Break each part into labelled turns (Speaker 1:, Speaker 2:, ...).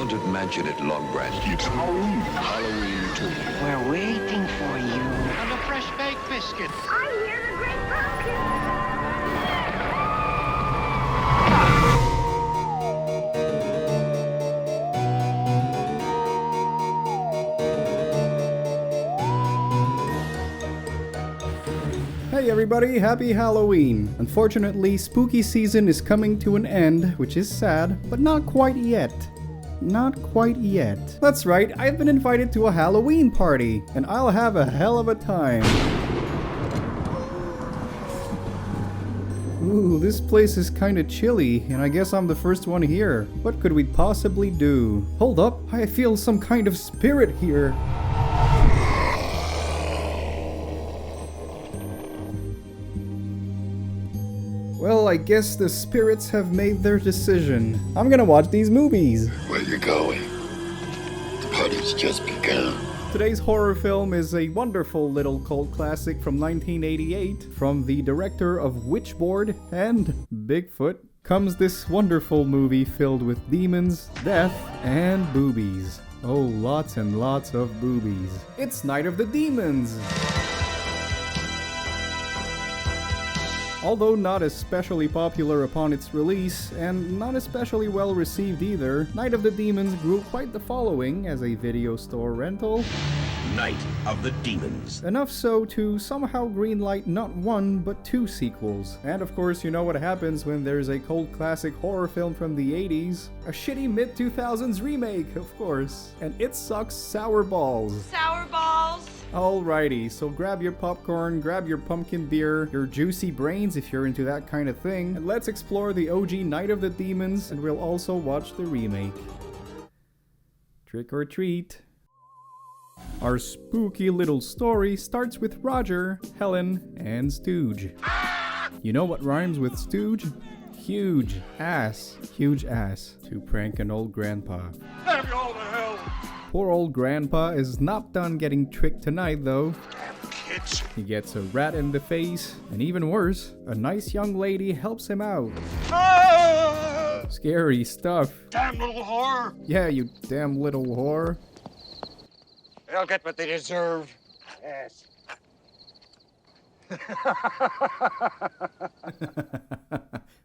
Speaker 1: haunted mansion at Long Branch.
Speaker 2: It's Halloween.
Speaker 1: Halloween 2.
Speaker 3: We're waiting for you.
Speaker 4: And a fresh baked biscuit.
Speaker 5: I hear the great pumpkin.
Speaker 6: Hey everybody, happy Halloween! Unfortunately, spooky season is coming to an end, which is sad, but not quite yet. Not quite yet. That's right, I've been invited to a Halloween party, and I'll have a hell of a time. Ooh, this place is kinda chilly, and I guess I'm the first one here. What could we possibly do? Hold up, I feel some kind of spirit here. Well, I guess the spirits have made their decision. I'm gonna watch these movies.
Speaker 2: Where you going? The party's just begun.
Speaker 6: Today's horror film is a wonderful little cult classic from 1988. From the director of Witchboard and Bigfoot comes this wonderful movie filled with demons, death, and boobies. Oh, lots and lots of boobies. It's Night of the Demons! Although not especially popular upon its release, and not especially well received either, Night of the Demons grew quite the following as a video store rental.
Speaker 7: Night of the Demons.
Speaker 6: Enough so to somehow greenlight not one, but two sequels. And of course, you know what happens when there's a cult classic horror film from the 80s. A shitty mid-2000s remake, of course. And it sucks sour balls.
Speaker 8: Sour balls.
Speaker 6: Alrighty, so grab your popcorn, grab your pumpkin beer, your juicy brains if you're into that kind of thing, and let's explore the OG Night of the Demons, and we'll also watch the remake. Trick or treat. Our spooky little story starts with Roger, Helen, and Stooge. You know what rhymes with Stooge? Huge ass. Huge ass. To prank an old grandpa.
Speaker 4: Damn you all to hell.
Speaker 6: Poor old grandpa is not done getting tricked tonight though.
Speaker 4: Kids.
Speaker 6: He gets a rat in the face, and even worse, a nice young lady helps him out.
Speaker 4: Ah!
Speaker 6: Scary stuff.
Speaker 4: Damn little whore.
Speaker 6: Yeah, you damn little whore.
Speaker 4: They'll get what they deserve. Yes.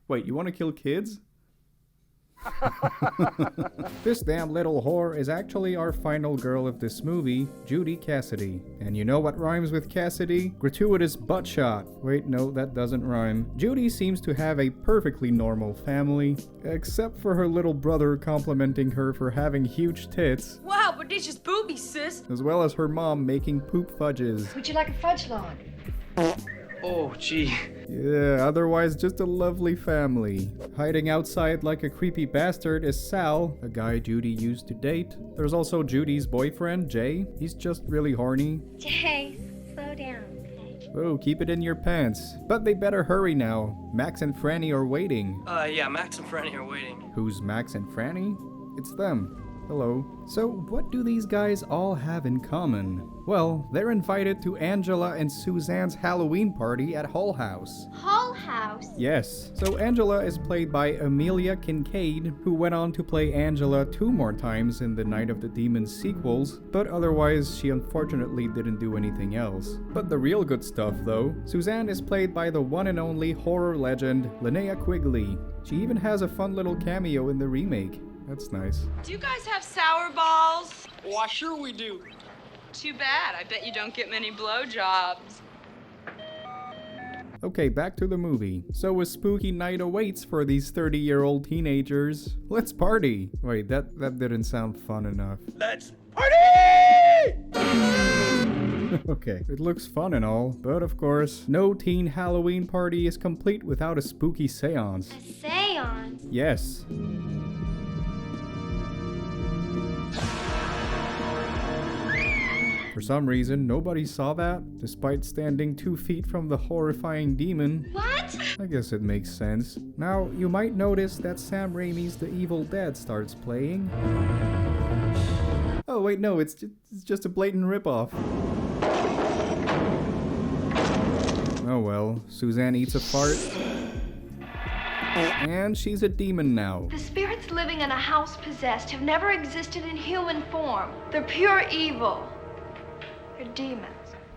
Speaker 6: Wait, you want to kill kids? This damn little whore is actually our final girl of this movie, Judy Cassidy. And you know what rhymes with Cassidy? Gratuitous butt shot. Wait, no, that doesn't rhyme. Judy seems to have a perfectly normal family, except for her little brother complimenting her for having huge tits,
Speaker 8: Wow, prodigious boobies, sis.
Speaker 6: as well as her mom making poop fudges.
Speaker 5: Would you like a fudge log?
Speaker 9: Oh, gee.
Speaker 6: Yeah, otherwise just a lovely family. Hiding outside like a creepy bastard is Sal, a guy Judy used to date. There's also Judy's boyfriend, Jay. He's just really horny.
Speaker 5: Jay, slow down, okay?
Speaker 6: Oh, keep it in your pants. But they better hurry now. Max and Franny are waiting.
Speaker 9: Yeah, Max and Franny are waiting.
Speaker 6: Who's Max and Franny? It's them. Hello. So, what do these guys all have in common? Well, they're invited to Angela and Suzanne's Halloween party at Hull House.
Speaker 5: Hull House?
Speaker 6: Yes. So Angela is played by Amelia Kincaid, who went on to play Angela 2 more times in the Night of the Demons sequels, but otherwise she unfortunately didn't do anything else. But the real good stuff though, Suzanne is played by the one and only horror legend Linnea Quigley. She even has a fun little cameo in the remake. That's nice.
Speaker 8: Do you guys have sour balls?
Speaker 9: Why, sure we do.
Speaker 8: Too bad. I bet you don't get many blowjobs.
Speaker 6: Okay, back to the movie. So a spooky night awaits for these 30-year-old teenagers. Let's party! Wait, that didn't sound fun enough.
Speaker 4: Let's party!
Speaker 6: Okay, it looks fun and all, but of course, no teen Halloween party is complete without a spooky seance.
Speaker 5: A seance?
Speaker 6: Yes. For some reason, nobody saw that, despite standing 2 feet from the horrifying demon.
Speaker 5: What?
Speaker 6: I guess it makes sense. Now, you might notice that Sam Raimi's The Evil Dead starts playing. Oh wait, no, it's just a blatant ripoff. Oh well, Suzanne eats a fart. And she's a demon now.
Speaker 5: The spirits living in a house possessed have never existed in human form. They're pure evil. They're demons.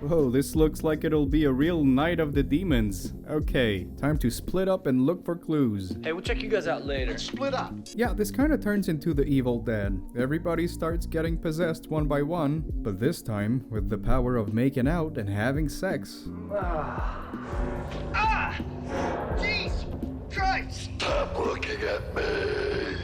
Speaker 6: Whoa, this looks like it'll be a real night of the demons. Okay, time to split up and look for clues.
Speaker 9: Hey, we'll check you guys out later.
Speaker 2: Split up.
Speaker 6: Yeah, this kind of turns into the Evil Dead. Everybody starts getting possessed one by one, but this time with the power of making out and having sex.
Speaker 2: Jeez! Christ! Stop looking at me!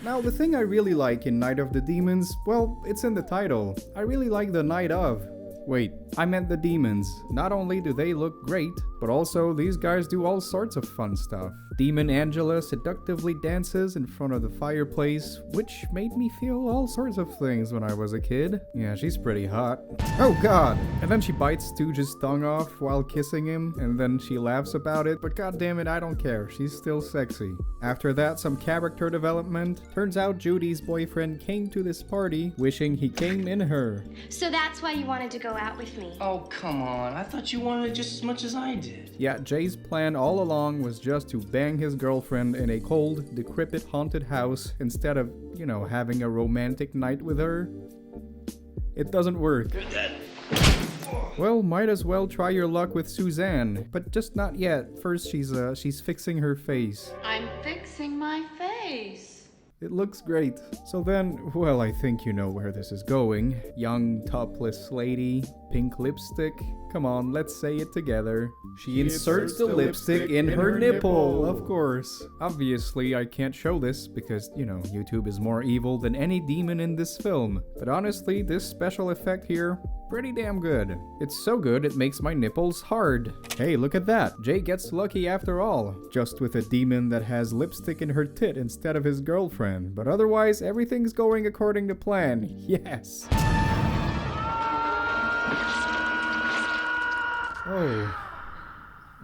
Speaker 6: Now, the thing I really like in Night of the Demons, well, it's in the title. I really like the night of. Wait, I meant the demons. Not only do they look great, but also these guys do all sorts of fun stuff. Demon Angela seductively dances in front of the fireplace, which made me feel all sorts of things when I was a kid. Yeah, she's pretty hot. Oh god! And then she bites Stooge's tongue off while kissing him, and then she laughs about it, but god damn it, I don't care. She's still sexy. After that, some character development. Turns out Judy's boyfriend came to this party wishing he came in her.
Speaker 5: So that's why you wanted to go out with me.
Speaker 9: Oh, come on. I thought you wanted it just as much as I did.
Speaker 6: Yeah, Jay's plan all along was just to bang his girlfriend in a cold, decrepit haunted house instead of, you know, having a romantic night with her. It doesn't work. Well, might as well try your luck with Suzanne, but just not yet. First, she's fixing her face.
Speaker 8: I'm fixing my face.
Speaker 6: It looks great. So then, well, I think you know where this is going. Young, topless lady, pink lipstick. Come on, let's say it together. She inserts the lipstick in her nipple, of course. Obviously, I can't show this because, you know, YouTube is more evil than any demon in this film. But honestly, this special effect here, pretty damn good. It's so good it makes my nipples hard. Hey, look at that. Jay gets lucky after all. Just with a demon that has lipstick in her tit instead of his girlfriend. But otherwise, everything's going according to plan. Yes. Oh.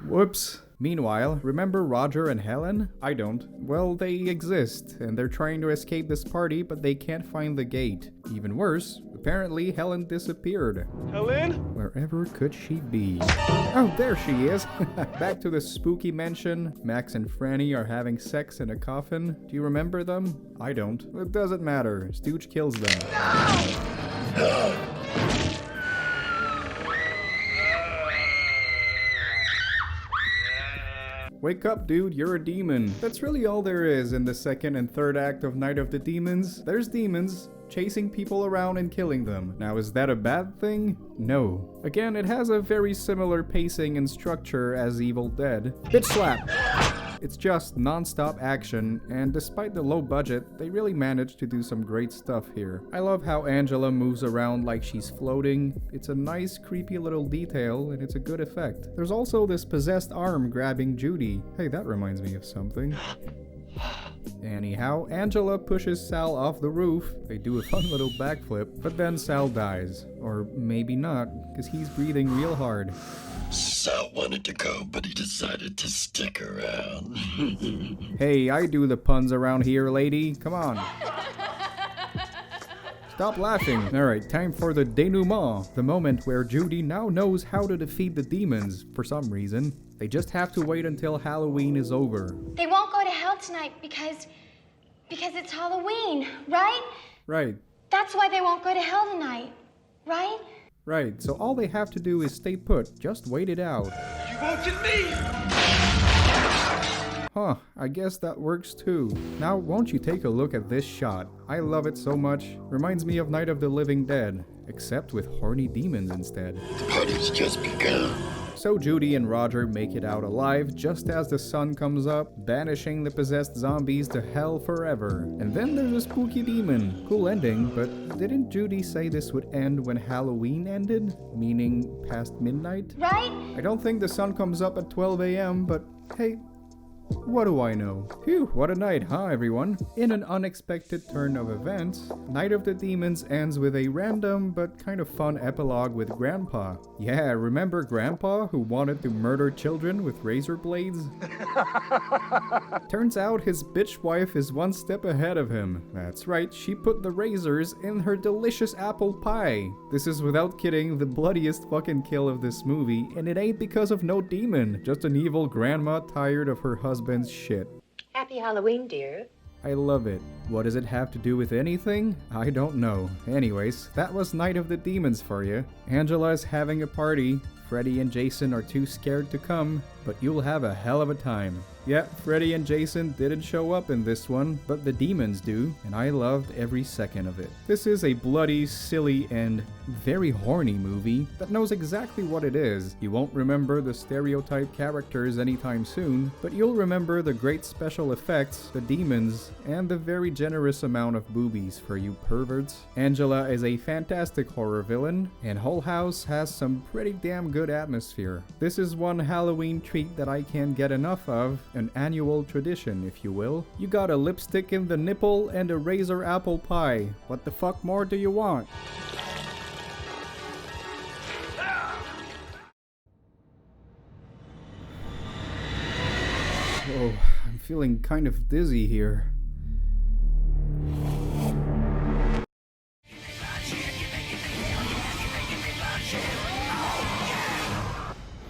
Speaker 6: Whoops. Meanwhile, remember Roger and Helen? I don't. Well, they exist, and they're trying to escape this party, but they can't find the gate. Even worse, apparently Helen disappeared.
Speaker 9: Helen?
Speaker 6: Wherever could she be? Oh, there she is! Back to the spooky mansion. Max and Franny are having sex in a coffin. Do you remember them? I don't. It doesn't matter. Stooge kills them. Wake up, dude, you're a demon. That's really all there is in the second and third act of Night of the Demons. There's demons chasing people around and killing them. Now, is that a bad thing? No. Again, it has a very similar pacing and structure as Evil Dead. Bitch slap! It's just non-stop action, and despite the low budget, they really managed to do some great stuff here. I love how Angela moves around like she's floating. It's a nice, creepy little detail, and it's a good effect. There's also this possessed arm grabbing Judy. Hey, that reminds me of something. Anyhow, Angela pushes Sal off the roof. They do a fun little backflip, but then Sal dies. Or maybe not, because he's breathing real hard.
Speaker 2: Sal wanted to go, but he decided to stick around.
Speaker 6: Hey, I do the puns around here, lady. Come on. Stop laughing. Alright, time for the denouement. The moment where Judy now knows how to defeat the demons, for some reason. They just have to wait until Halloween is over.
Speaker 5: They won't go to hell tonight because it's Halloween, right?
Speaker 6: Right.
Speaker 5: That's why they won't go to hell tonight, right?
Speaker 6: Right, so all they have to do is stay put. Just wait it out.
Speaker 9: You won't get me!
Speaker 6: Huh, I guess that works too. Now, won't you take a look at this shot? I love it so much. Reminds me of Night of the Living Dead, except with horny demons instead.
Speaker 2: The party's just begun.
Speaker 6: So Judy and Roger make it out alive just as the sun comes up, banishing the possessed zombies to hell forever. And then there's a spooky demon. Cool ending, but didn't Judy say this would end when Halloween ended? Meaning past midnight?
Speaker 5: Right?
Speaker 6: I don't think the sun comes up at 12 a.m., but hey, what do I know? Phew, what a night, huh, everyone? In an unexpected turn of events, Night of the Demons ends with a random but kind of fun epilogue with Grandpa. Yeah, remember Grandpa who wanted to murder children with razor blades? Turns out his bitch wife is one step ahead of him. That's right, she put the razors in her delicious apple pie. This is without kidding the bloodiest fucking kill of this movie, and it ain't because of no demon, just an evil grandma tired of her husband husband's shit.
Speaker 3: Happy Halloween, dear.
Speaker 6: I love it. What does it have to do with anything? I don't know. Anyways, that was Night of the Demons for you. Angela's having a party. Freddy and Jason are too scared to come, but you'll have a hell of a time. Yeah, Freddy and Jason didn't show up in this one, but the demons do, and I loved every second of it. This is a bloody, silly, and very horny movie that knows exactly what it is. You won't remember the stereotype characters anytime soon, but you'll remember the great special effects, the demons, and the very generous amount of boobies for you perverts. Angela is a fantastic horror villain, and Whole House has some pretty damn good atmosphere. This is one Halloween treat that I can't get enough of, an annual tradition, if you will. You got a lipstick in the nipple and a razor apple pie. What the fuck more do you want? Oh, I'm feeling kind of dizzy here.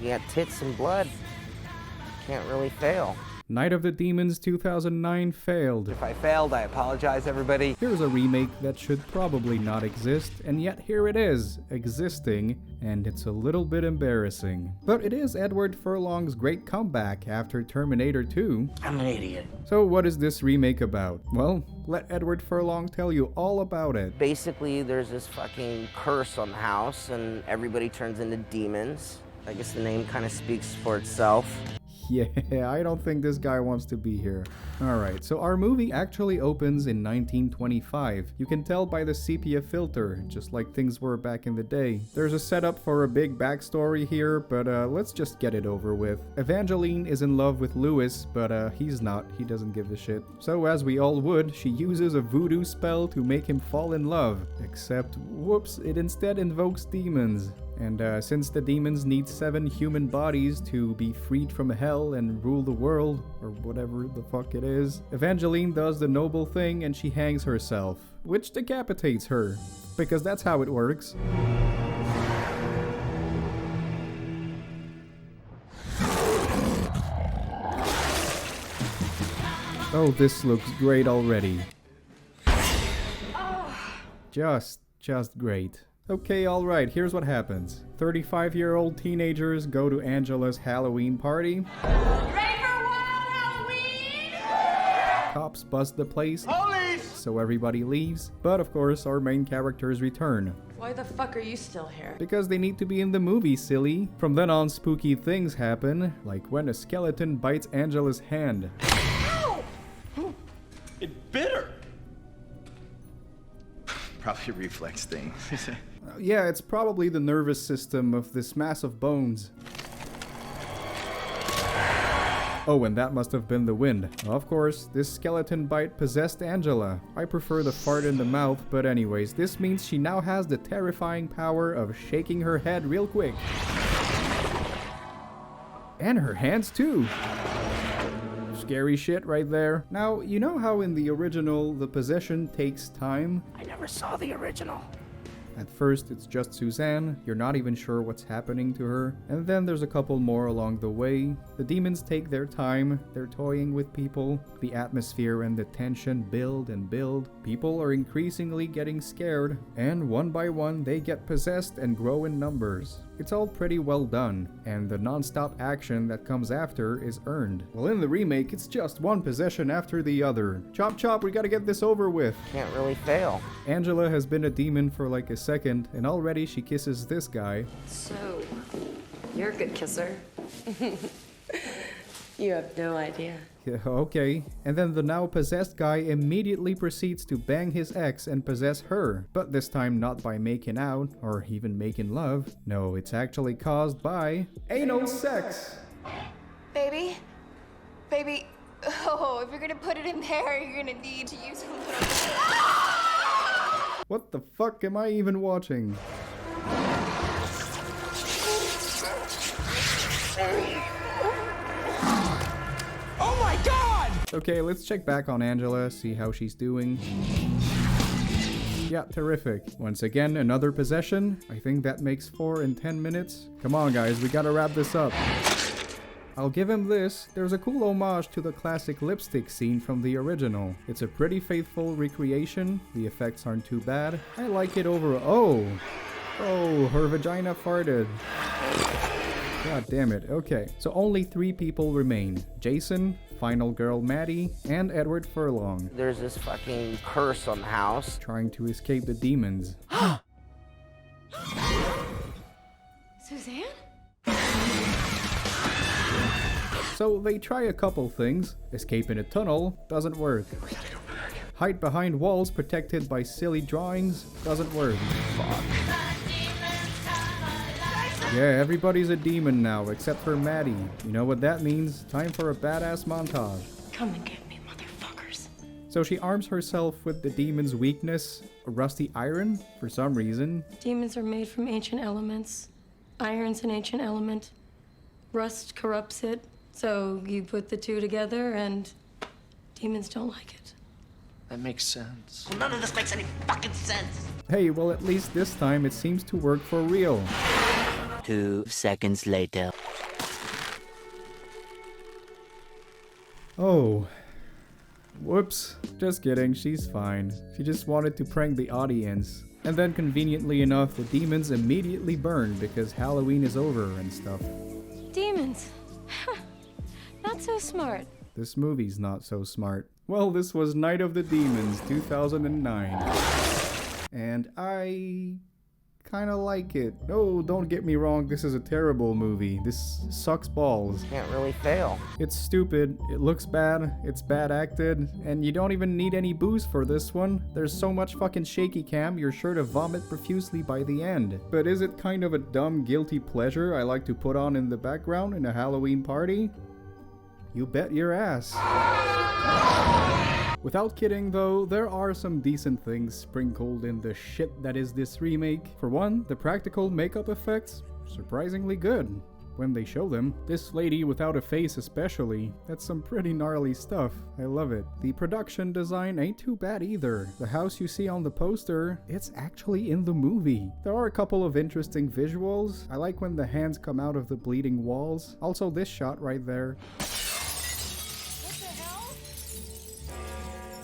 Speaker 10: You got tits and blood. Can't really fail.
Speaker 6: Night of the Demons 2009 failed.
Speaker 11: If I failed, I apologize, everybody.
Speaker 6: Here's a remake that should probably not exist, and yet here it is, existing, and it's a little bit embarrassing. But it is Edward Furlong's great comeback after Terminator 2.
Speaker 10: I'm an idiot.
Speaker 6: So what is this remake about? Well, let Edward Furlong tell you all about it.
Speaker 10: Basically, there's this fucking curse on the house, and everybody turns into demons. I guess the name kind of speaks for itself.
Speaker 6: Yeah, I don't think this guy wants to be here. Alright, so our movie actually opens in 1925. You can tell by the sepia filter, just like things were back in the day. There's a setup for a big backstory here, but let's just get it over with. Evangeline is in love with Louis, but he's not. He doesn't give a shit. So as we all would, she uses a voodoo spell to make him fall in love. Except, whoops, it instead invokes demons. And since the demons need 7 human bodies to be freed from hell and rule the world, or whatever the fuck it is, Evangeline does the noble thing and she hangs herself, which decapitates her, because that's how it works. Oh, this looks great already. Just great. Okay, alright, here's what happens. 35-year-old teenagers go to Angela's Halloween party.
Speaker 8: Ready for Wild Halloween?
Speaker 6: Cops bust the place,
Speaker 9: Police!
Speaker 6: so everybody leaves. But of course, our main characters return.
Speaker 8: Why the fuck are you still here?
Speaker 6: Because they need to be in the movie, silly. From then on, spooky things happen, like when a skeleton bites Angela's hand.
Speaker 8: Ow!
Speaker 9: It bit her!
Speaker 11: Probably a reflex thing.
Speaker 6: Yeah, it's probably the nervous system of this mass of bones. Oh, and that must have been the wind. Of course, this skeleton bite possessed Angela. I prefer the fart in the mouth, but anyways, this means she now has the terrifying power of shaking her head real quick. And her hands too. Scary shit right there. Now, you know how in the original, the possession takes time?
Speaker 10: I never saw the original.
Speaker 6: At first, it's just Suzanne, you're not even sure what's happening to her, and then there's a couple more along the way. The demons take their time, they're toying with people, the atmosphere and the tension build and build, people are increasingly getting scared, and one by one they get possessed and grow in numbers. It's all pretty well done, and the non-stop action that comes after is earned. Well, in the remake, it's just one possession after the other. Chop chop, we gotta get this over with.
Speaker 10: Can't really fail.
Speaker 6: Angela has been a demon for like a second, and already she kisses this guy.
Speaker 12: So, you're a good kisser. You have no idea.
Speaker 6: Yeah, okay. And then the now possessed guy immediately proceeds to bang his ex and possess her. But this time not by making out, or even making love. No, it's actually caused by anal sex.
Speaker 5: Baby? Baby, oh, if you're gonna put it in there, you're gonna need to use a little...
Speaker 6: What the fuck am I even watching?
Speaker 9: Oh my god!
Speaker 6: Okay, let's check back on Angela, see how she's doing. Yeah, terrific. Once again, another possession. I think that makes 4 in 10 minutes. Come on, guys, we gotta wrap this up. I'll give him this, there's a cool homage to the classic lipstick scene from the original. It's a pretty faithful recreation, the effects aren't too bad. I like it overall. Oh, her vagina farted. God damn it, okay. So only 3 people remain. Jason, final girl Maddie, and Edward Furlong.
Speaker 10: There's this fucking curse on the house.
Speaker 6: Trying to escape the demons.
Speaker 12: Suzanne?
Speaker 6: So they try a couple things. Escape in a tunnel doesn't work.
Speaker 11: We gotta go back.
Speaker 6: Hide behind walls protected by silly drawings doesn't work. Fuck. Yeah, everybody's a demon now except for Maddie. You know what that means? Time for a badass montage.
Speaker 12: Come and get me, motherfuckers.
Speaker 6: So she arms herself with the demon's weakness, a rusty iron, for some reason.
Speaker 12: Demons are made from ancient elements. Iron's an ancient element. Rust corrupts it. So you put the two together and demons don't like it.
Speaker 11: That makes sense.
Speaker 9: Well, none of this makes any fucking sense.
Speaker 6: Hey, well at least this time it seems to work for real.
Speaker 13: 2 seconds later.
Speaker 6: Oh. Whoops. Just kidding, she's fine. She just wanted to prank the audience. And then conveniently enough, the demons immediately burn because Halloween is over and stuff.
Speaker 12: Demons. Not so smart.
Speaker 6: This movie's not so smart. Well, this was Night of the Demons 2009. And I kinda like it. No, don't get me wrong, this is a terrible movie. This sucks balls.
Speaker 10: Can't really fail.
Speaker 6: It's stupid, it looks bad, it's bad acted, and you don't even need any booze for this one. There's so much fucking shaky cam, you're sure to vomit profusely by the end. But is it kind of a dumb guilty pleasure I like to put on in the background in a Halloween party? You bet your ass. Without kidding though, there are some decent things sprinkled in the shit that is this remake. For one, the practical makeup effects, surprisingly good. When they show them. This lady without a face especially, that's some pretty gnarly stuff. I love it. The production design ain't too bad either. The house you see on the poster, it's actually in the movie. There are a couple of interesting visuals. I like when the hands come out of the bleeding walls. Also this shot right there.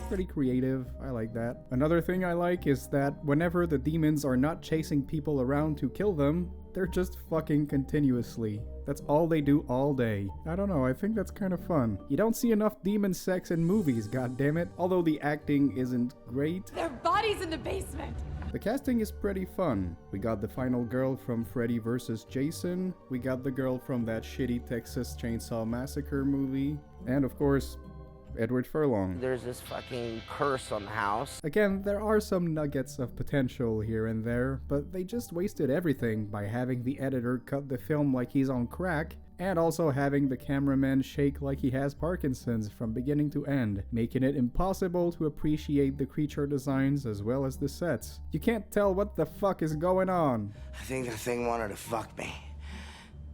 Speaker 6: Pretty creative, I like that. Another thing I like is that whenever the demons are not chasing people around to kill them, they're just fucking continuously. That's all they do all day. I don't know, I think that's kind of fun. You don't see enough demon sex in movies, goddammit. Although the acting isn't great.
Speaker 12: Their bodies in the basement.
Speaker 6: The casting is pretty fun. We got the final girl from Freddy vs. Jason. We got the girl from that shitty Texas Chainsaw Massacre movie. And of course, Edward Furlong.
Speaker 10: There's this fucking curse on the house.
Speaker 6: Again, there are some nuggets of potential here and there, but they just wasted everything by having the editor cut the film like he's on crack, and also having the cameraman shake like he has Parkinson's from beginning to end, making it impossible to appreciate the creature designs as well as the sets. You can't tell what the fuck is going on.
Speaker 9: I think the thing wanted to fuck me.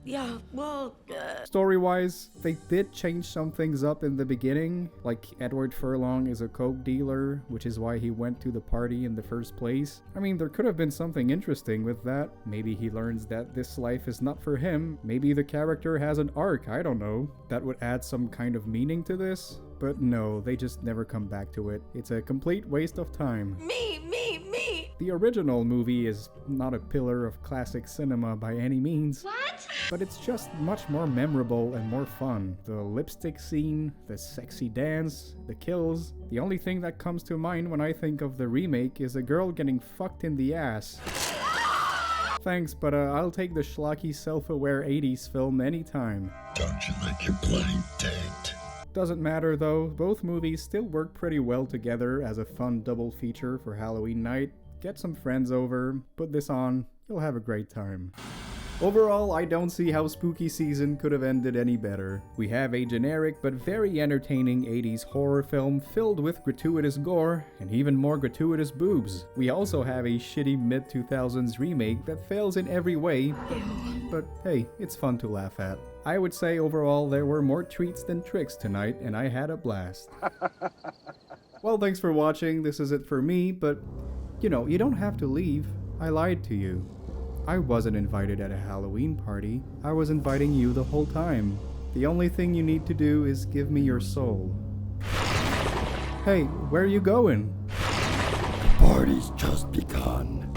Speaker 12: Yeah, well,
Speaker 6: Story-wise, they did change some things up in the beginning, like Edward Furlong is a coke dealer, which is why he went to the party in the first place. I mean, there could have been something interesting with that. Maybe he learns that this life is not for him. Maybe the character has an arc, I don't know. That would add some kind of meaning to this. But no, they just never come back to it. It's a complete waste of time.
Speaker 12: me.
Speaker 6: The original movie is not a pillar of classic cinema by any means.
Speaker 5: What?
Speaker 6: But it's just much more memorable and more fun. The lipstick scene, the sexy dance, the kills. The only thing that comes to mind when I think of the remake is a girl getting fucked in the ass. Thanks, but I'll take the schlocky self-aware 80s film anytime.
Speaker 2: Don't you like your blind date?
Speaker 6: Doesn't matter though, both movies still work pretty well together as a fun double feature for Halloween night. Get some friends over, put this on, you'll have a great time. Overall, I don't see how spooky season could have ended any better. We have a generic but very entertaining 80s horror film filled with gratuitous gore and even more gratuitous boobs. We also have a shitty mid-2000s remake that fails in every way, but hey, it's fun to laugh at. I would say overall there were more treats than tricks tonight, and I had a blast. Well, thanks for watching, this is it for me, but you know, you don't have to leave. I lied to you. I wasn't invited at a Halloween party. I was inviting you the whole time. The only thing you need to do is give me your soul. Hey, where are you going?
Speaker 2: The party's just begun.